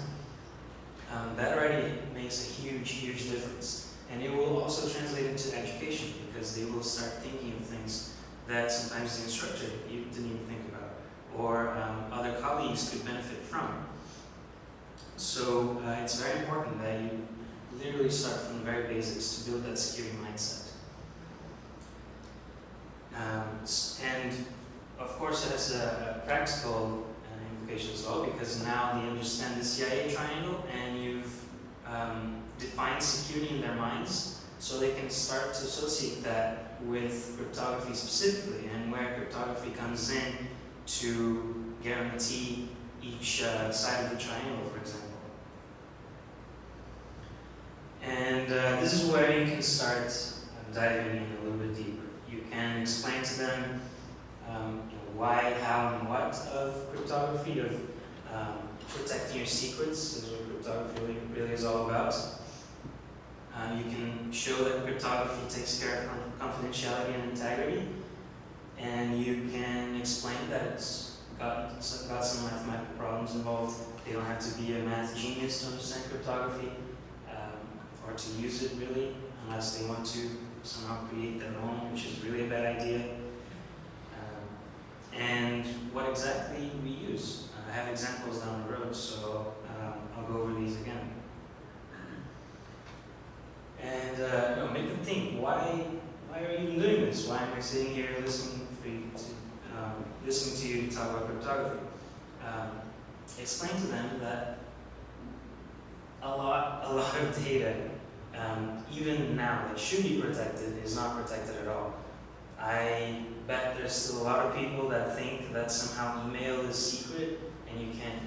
That already makes a huge difference. And it will also translate into education, because they will start thinking of things that sometimes the instructor didn't even think about, or other colleagues could benefit from. So it's very important that you literally start from the very basics to build that security mindset. And of course it has a practical implication as well, because now they understand the CIA triangle, and you've defined security in their minds, so they can start to associate that with cryptography specifically, and where cryptography comes in to guarantee each side of the triangle, for example. And this is where you can start diving in a little bit deeper. You can explain to them why, how, and what of cryptography, of protecting your secrets, is what cryptography really is all about. You can show that cryptography takes care of confidentiality and integrity, and you can explain that it's got some mathematical problems involved. They don't have to be a math genius to understand cryptography, or to use it really, unless they want to somehow create their own, which is really a bad idea. And what exactly we use. I have examples down the road, so I'll go over these again. And make them think, why are you doing this? Why am I sitting here listening to you talk about cryptography? Explain to them that a lot of data, even now, that should be protected, is not protected at all. I bet there's still a lot of people that think that somehow email is secret and you can't,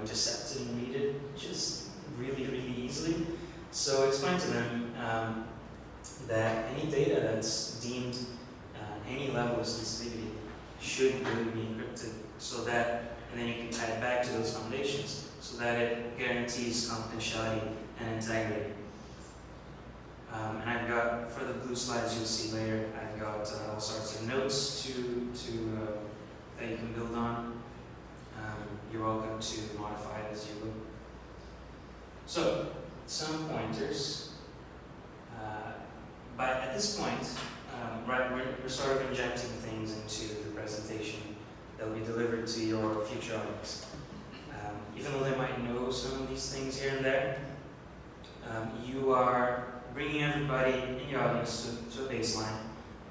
intercept it and read it just really easily. So explain to them that any data that's deemed any level of sensitivity should really be encrypted, so that, and then you can tie it back to those foundations, so that it guarantees confidentiality and integrity. And I've got, for the blue slides you'll see later, I've got all sorts of notes that you can build on. You're welcome to modify it as you will. So, some pointers. But at this point, we're sort of injecting things into the presentation that will be delivered to your future audience. Even though they might know some of these things here and there, you are bringing everybody in your audience to a baseline.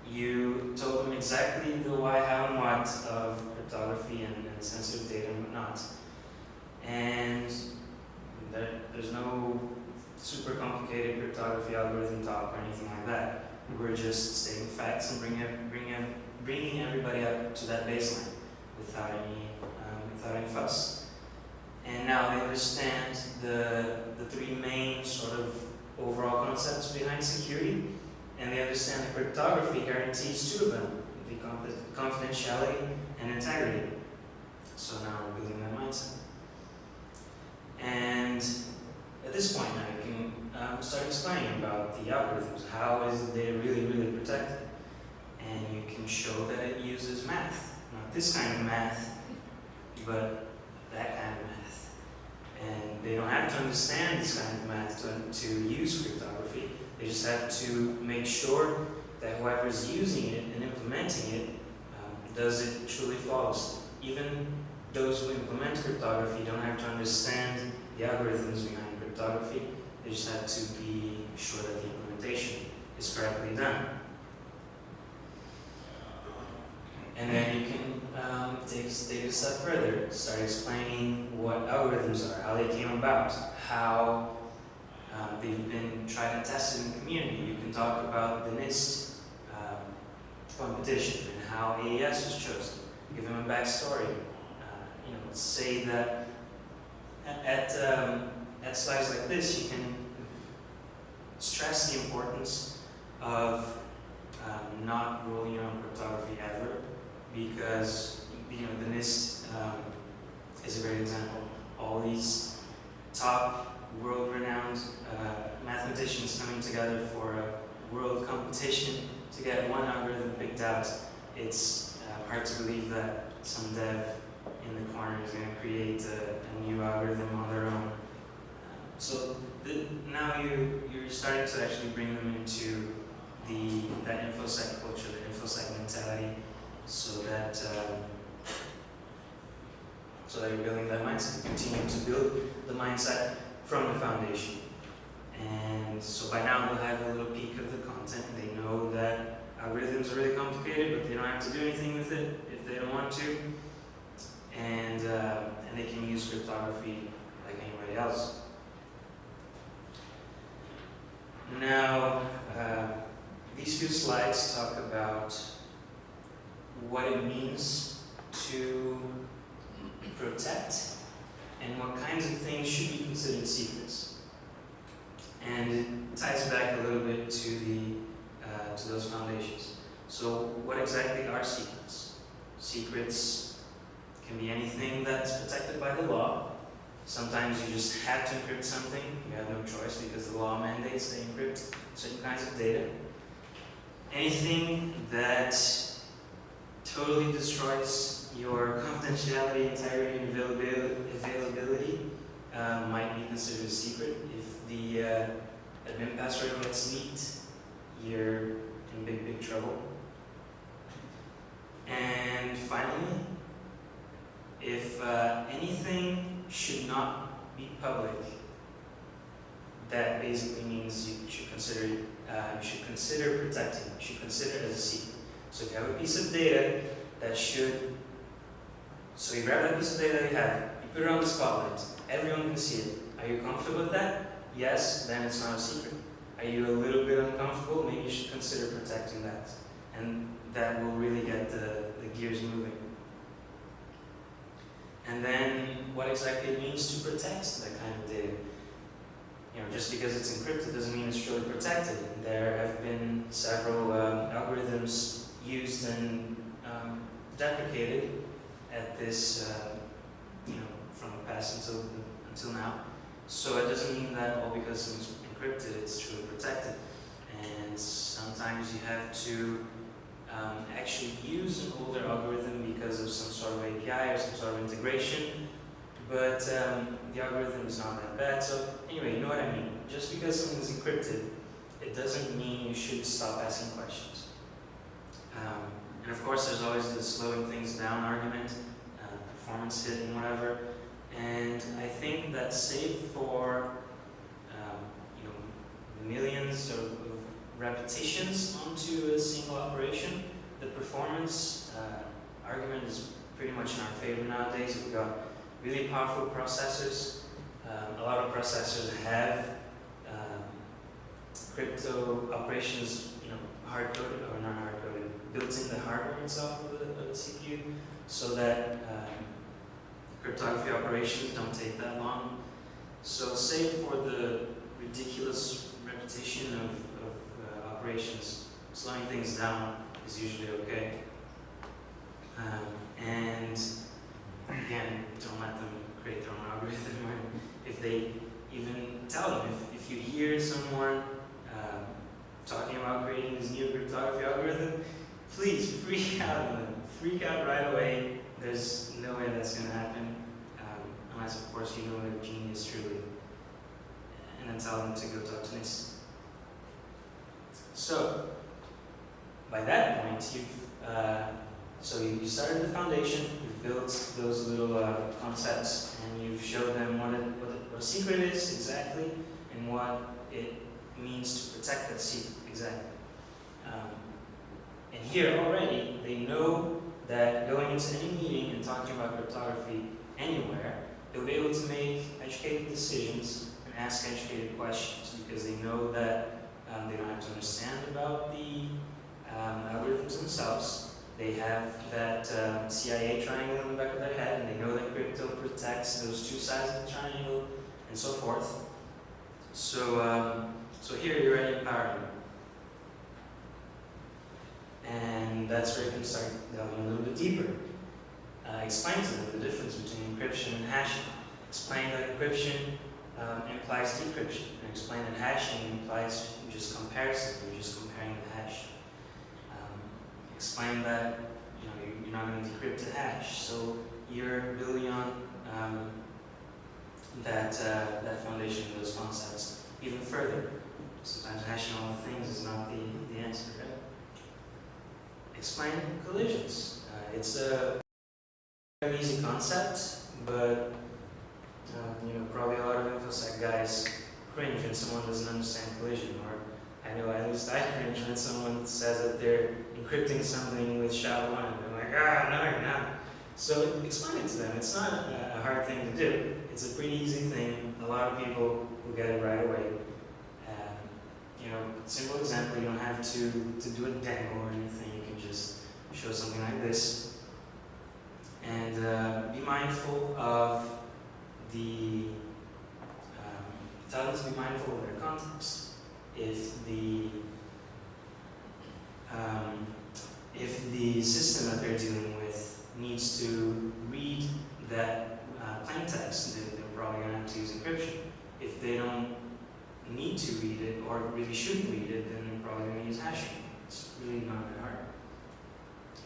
You told them exactly the why, how, and what of cryptography and sensitive data and whatnot. And there's no super complicated cryptography algorithm talk or anything like that. We're just stating facts and bringing everybody up to that baseline without any fuss. And now they understand the three main sort of overall concepts behind security, and they understand that cryptography guarantees two of them, the confidentiality and integrity. So now we're building that mindset. And at this point now you can start explaining about the algorithms. How is the data really protected? And you can show that it uses math. Not this kind of math, but that kind of math. And they don't have to understand this kind of math to use cryptography. They just have to make sure that whoever is using it and implementing it does it truly flawlessly. Even those who implement cryptography don't have to understand the algorithms behind cryptography. They just have to be sure that the implementation is correctly done. And then you can take it a step further, start explaining what algorithms are, how they came about, how they've been tried and tested in the community. You can talk about the NIST competition and how AES was chosen. Give them a backstory. Say that at slides like this, you can stress the importance of not rolling your own cryptography ever, because the NIST is a great example. All these top world-renowned mathematicians coming together for a world competition to get one algorithm picked out. It's hard to believe that some dev in the corner is going to create a new algorithm on their own. Now you're starting to actually bring them into that InfoSec culture, the InfoSec mentality, so that you're building that mindset, continue to build the mindset from the foundation. And so by now they'll have a little peek of the content. They know that algorithms are really complicated, but they don't have to do anything with it if they don't want to. And they can use cryptography like anybody else. Now, these few slides talk about what it means to protect and what kinds of things should be considered secrets. And it ties back a little bit to those foundations. So what exactly are secrets? Secrets can be anything that's protected by the law. Sometimes you just have to encrypt something. You have no choice because the law mandates they encrypt certain kinds of data. Anything that totally destroys your confidentiality, integrity, and availability might be considered a secret. If the admin password gets leaked, you're in big trouble. And finally, if anything should not be public, that basically means you should consider protecting it. You should consider it as a secret. So if you have a piece of data so you grab that piece of data you have, you put it on the spotlight, everyone can see it. Are you comfortable with that? Yes, then it's not a secret. Are you a little bit uncomfortable? Maybe you should consider protecting that. And that will really get the gears moving. And then what exactly it means to protect that kind of data. Just because it's encrypted doesn't mean it's truly protected. There have been several algorithms used and deprecated at this, from the past until now. So it doesn't mean that all because something's encrypted, it's truly protected. And sometimes you have to actually use an older algorithm because of some sort of API or some sort of integration. But the algorithm is not that bad. So anyway, you know what I mean. Just because something is encrypted, it doesn't mean you should stop asking questions. And of course, there's always the slowing things down argument, performance hit and whatever. And I think that save for millions of repetitions onto a single operation, the performance argument is pretty much in our favor nowadays. We've got really powerful processors. A lot of processors have crypto operations, hard-coded or not hard-coded, built in the hardware itself of the CPU, so that cryptography operations don't take that long. So save for the ridiculous repetition of operations, slowing things down is usually okay. And again, don't let them create their own algorithm. If they even tell them, if you hear someone talking about creating this new cryptography algorithm, please freak out on them. Freak out right away. There's no way that's going to happen, unless of course you know they're genius truly. And then tell them to go talk to NIST. So, by that point, you started the foundation, you've built those little concepts, and you've showed them what a secret is exactly, and what it means to protect that secret exactly. And here already, they know that going into any meeting and talking about cryptography anywhere, they'll be able to make educated decisions and ask educated questions, because they know that they don't have to understand about the algorithms themselves. They have that CIA triangle in the back of their head, and they know that crypto protects those two sides of the triangle, and so forth. So So here you're already empowering them. And that's where you can start delving a little bit deeper. Explain to them the difference between encryption and hashing. Explain that encryption implies decryption, and explain that hashing implies just comparison. You're just comparing the hash. Explain that you're not going to decrypt the hash, so you're building on that foundation of those concepts even further. Sometimes hashing all the things is not the answer, right? Explain collisions. It's a very easy concept, but probably a lot of InfoSec guys cringe when someone doesn't understand collision, or I know at least I cringe when someone says that they're encrypting something with shroud 1, and I'm like, no, you're not. So explain it to them. It's not a hard thing to do. It's a pretty easy thing. A lot of people will get it right away. Simple example, you don't have to do a demo or anything. You can just show something like this. And be mindful of tell them to be mindful of their context. If the system that they're dealing with needs to read that plain text, they're probably going to have to use encryption. If they don't need to read it, or really shouldn't read it, then they're probably going to use hashing. It's really not that hard.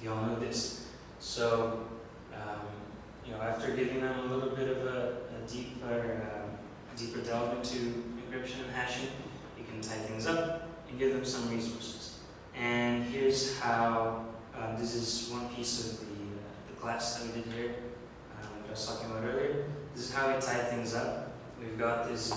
You all know this. So, after giving them a little bit of a deeper delve into encryption and hashing, you can tie things up and give them some resources. And here's how, this is one piece of the class that we did here, that I was talking about earlier. This is how we tie things up. We've got this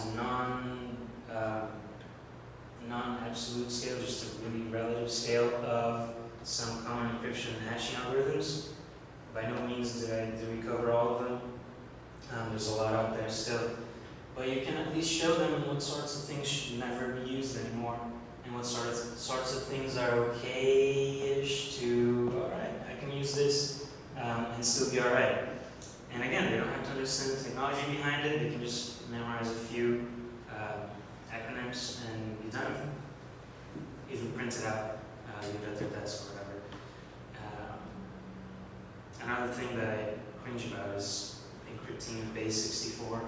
non-absolute scale, just a really relative scale of some common encryption and hashing algorithms. By no means did we cover all of them. There's a lot out there still. But you can at least show them what sorts of things should never be used anymore, and what sorts of things are okay-ish to, alright, I can use this and still be alright. And again, they don't have to understand the technology behind it, they can just memorize a few acronyms and be done with it. Even print it out, leave it at their desk or whatever. Another thing that I cringe about is encrypting base 64.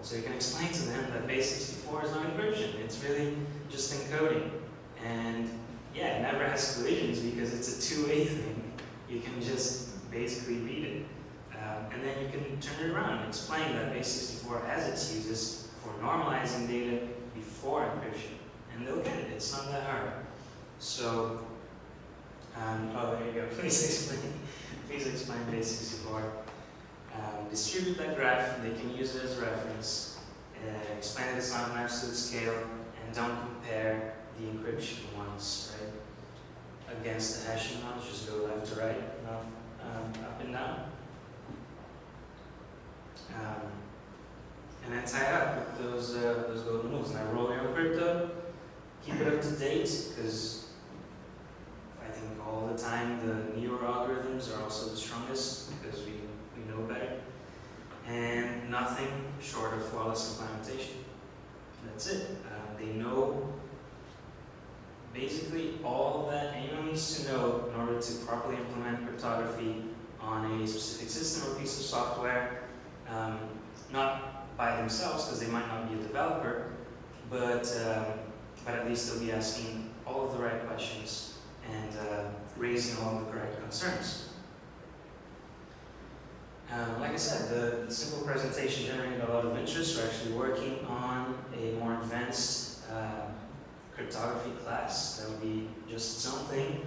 So you can explain to them that base 64 is not encryption, it's really just encoding. And yeah, it never has collisions because it's a two-way thing. You can just basically read it. And then you can turn it around and explain that base 64 has its uses for normalizing data before encryption. And they'll get it, it's not that hard. So, there you go, please explain base 64. Distribute that graph, they can use it as a reference, explain that it's not an absolute scale, and don't compare the encryption ones, right, against the hashing ones. Just go left to right, not up and down. And then tie it up with those golden rules. Now roll your own crypto, keep it up to date, because I think all the time the newer algorithms are also the strongest, because we know better. And nothing short of flawless implementation. That's it. They know basically all that anyone needs to know in order to properly implement cryptography on a specific system or piece of software, not by themselves because they might not be a developer, but at least they'll be asking all of the right questions and raising all of the correct concerns. Like I said, the simple presentation generated a lot of interest. We're actually working on a more advanced cryptography class that will be just its own thing.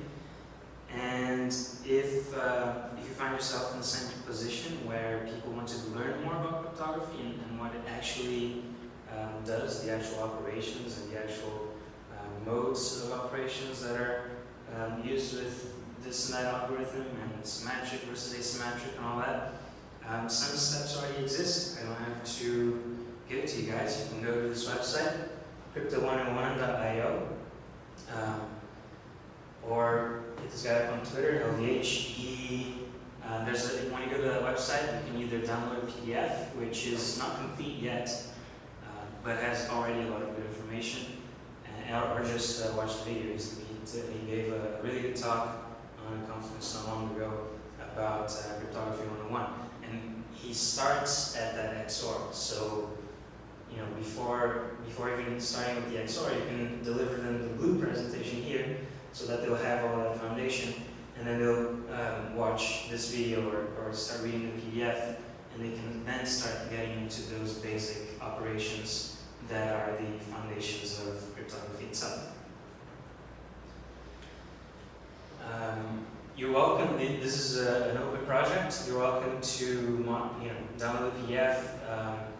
And if you find yourself in the same position where people want to learn more about cryptography and what it actually does, the actual operations and the actual modes of operations that are used with this and that algorithm and symmetric versus asymmetric and all that, some steps already exist. I don't have to give it to you guys. You can go to this website, crypto101.io, or hit this guy up on Twitter, LVH. When you go to that website, you can either download a PDF, which is not complete yet, but has already a lot of good information, or just watch the video. He gave a really good talk on a conference not long ago about Cryptography 101. And he starts at that XOR. So, before even starting with the XOR, you can deliver them the blue presentation here so that they'll have all that foundation. And then they'll watch this video or start reading the PDF, and they can then start getting into those basic operations that are the foundations of cryptography itself. You're welcome. This is an open project. You're welcome to download the PDF,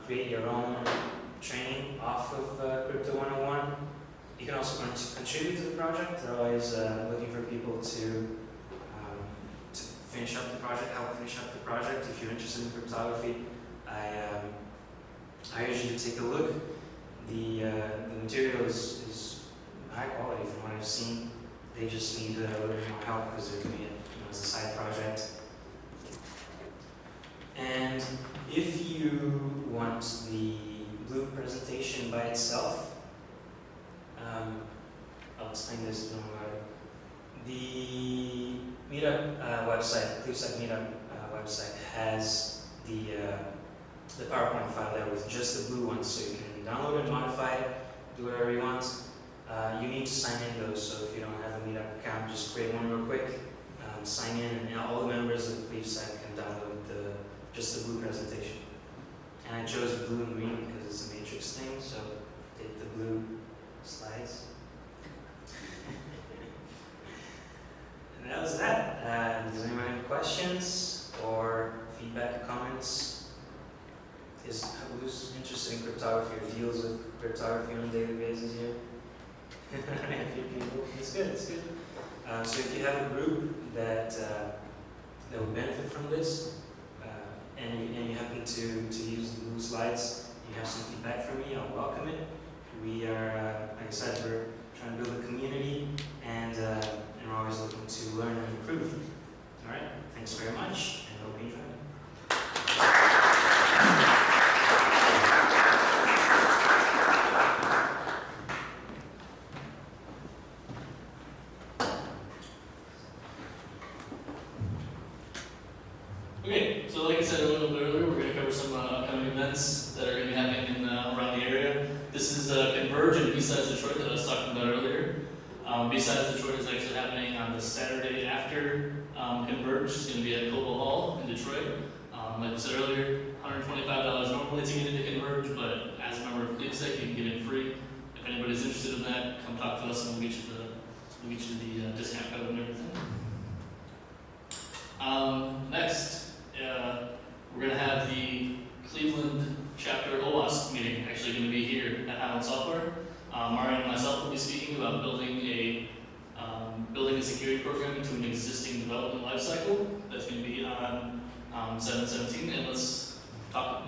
create your own training off of Crypto 101. You can also contribute to the project. They're always looking for people to finish up the project, help finish up the project. If you're interested in cryptography, I usually take a look. The material is high quality from what I've seen. They just need a little bit more help because they're doing it as a side project. And if you want the blue presentation by itself, I'll explain this in a moment. The meetup website, CleveSec meetup website, has the PowerPoint file there with just the blue ones, so you can download and modify it, do whatever you want. You need to sign in though, so if you don't have a meetup account, just create one real quick, sign in, and all the members of CleveSec can download just the blue presentation. And I chose blue and green because it's a matrix thing, so take the blue slides. And that was that. Does anyone have questions or feedback, comments? Who's interested in cryptography or deals with cryptography on a daily basis here? A few people. It's good, it's good. So if you have a group that would benefit from this, and you happen to use the blue slides, you have some feedback from me, I'll welcome it. We are, like I said, we're trying to build a community, and we're always looking to learn and improve. All right, thanks very much, and hope you enjoy it. Okay, so like I said a little bit earlier, we're going to cover some upcoming events that are going to be happening around the area. This is Converge in B-Sides Detroit that I was talking about earlier. B-Sides Detroit is actually happening on the Saturday after Converge. It's going to be at Cobo Hall in Detroit. Like I said earlier, $125 normally to get into Converge, but as a member of CleveSec, you can get in free. If anybody's interested in that, come talk to us and we'll get you the discount code and everything. Next, we're going to have the Cleveland chapter OWASP meeting, actually going to be here at Highland Software. Márion and myself will be speaking about building a security program into an existing development lifecycle. That's going to be on 7/17, and let's talk.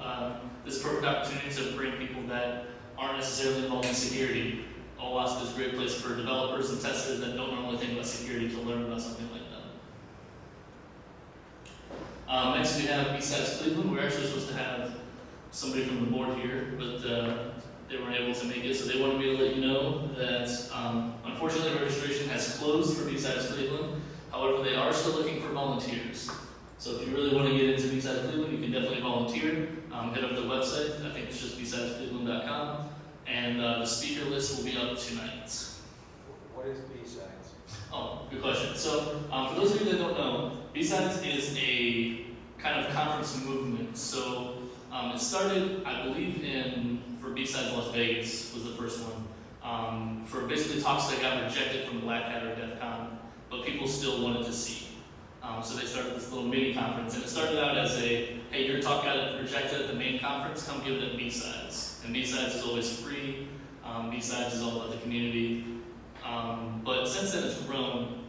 This is a perfect opportunity to bring people that aren't necessarily involved in security. OWASP is a great place for developers and testers that don't normally think about security to learn about something like that. Next we have B-Sides Cleveland. We're actually supposed to have somebody from the board here, but they weren't able to make it, so they wanted me to let you know that unfortunately registration has closed for B-Sides Cleveland. However, they are still looking for volunteers. So if you really want to get into B-Sides Cleveland, you can definitely volunteer. Head up to the website. I think it's just bsidescleveland.com. And the speaker list will be up tonight. What is B-Sides? Oh, good question. So for those of you that don't know, B-Sides is a kind of conference movement. So it started, I believe, for B-Sides Las Vegas was the first one. For basically talks that got rejected from Black Hat or DEF CON, but people still wanted to see. So they started this little mini conference, and it started out as hey, your talk got rejected at the main conference, come give it at B-Sides. And B-Sides is always free. B-Sides is all about the community. But since then it's grown.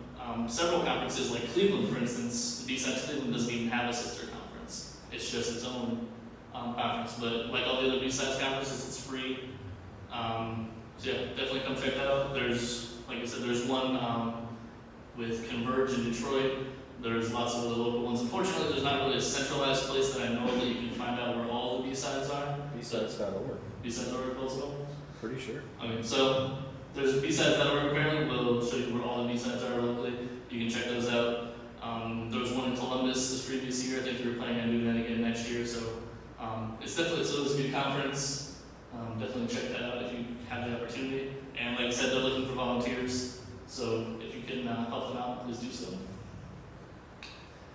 Several conferences, like Cleveland, for instance, the B-Sides Cleveland doesn't even have a sister conference. It's just its own conference. But like all the other B-Sides conferences, it's free. So yeah, definitely come check that out. There's, like I said, there's one with Converge in Detroit. There's lots of other local ones. Unfortunately, there's not really a centralized place that I know that you can find out where all the B-Sides are. B-Sides.org. B-Sides.org also? Pretty sure. Okay, so there's B-sides.org apparently. We'll show you where all the B-sides are locally. You can check those out. There was one in Columbus this previous year. I think we were planning on doing that again next year. So it's a good conference. Definitely check that out if you have the opportunity. And like I said, they're looking for volunteers. So if you can help them out, please do so.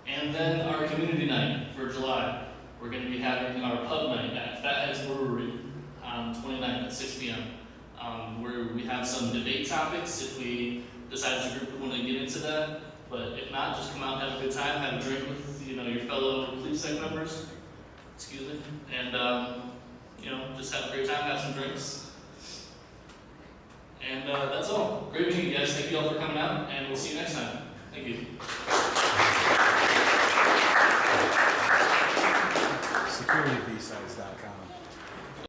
And then our community night for July. We're going to be having our pub night at Fathead's Brewery on 29th at 6 p.m. Where we have some debate topics if we decide as a group we want to get into that. But if not, just come out and have a good time, have a drink with your fellow CleveSec members. Excuse me. And just have a great time, have some drinks. And that's all. Great meeting you guys. Thank you all for coming out, and we'll see you next time. Thank you. SecurityBsides.com.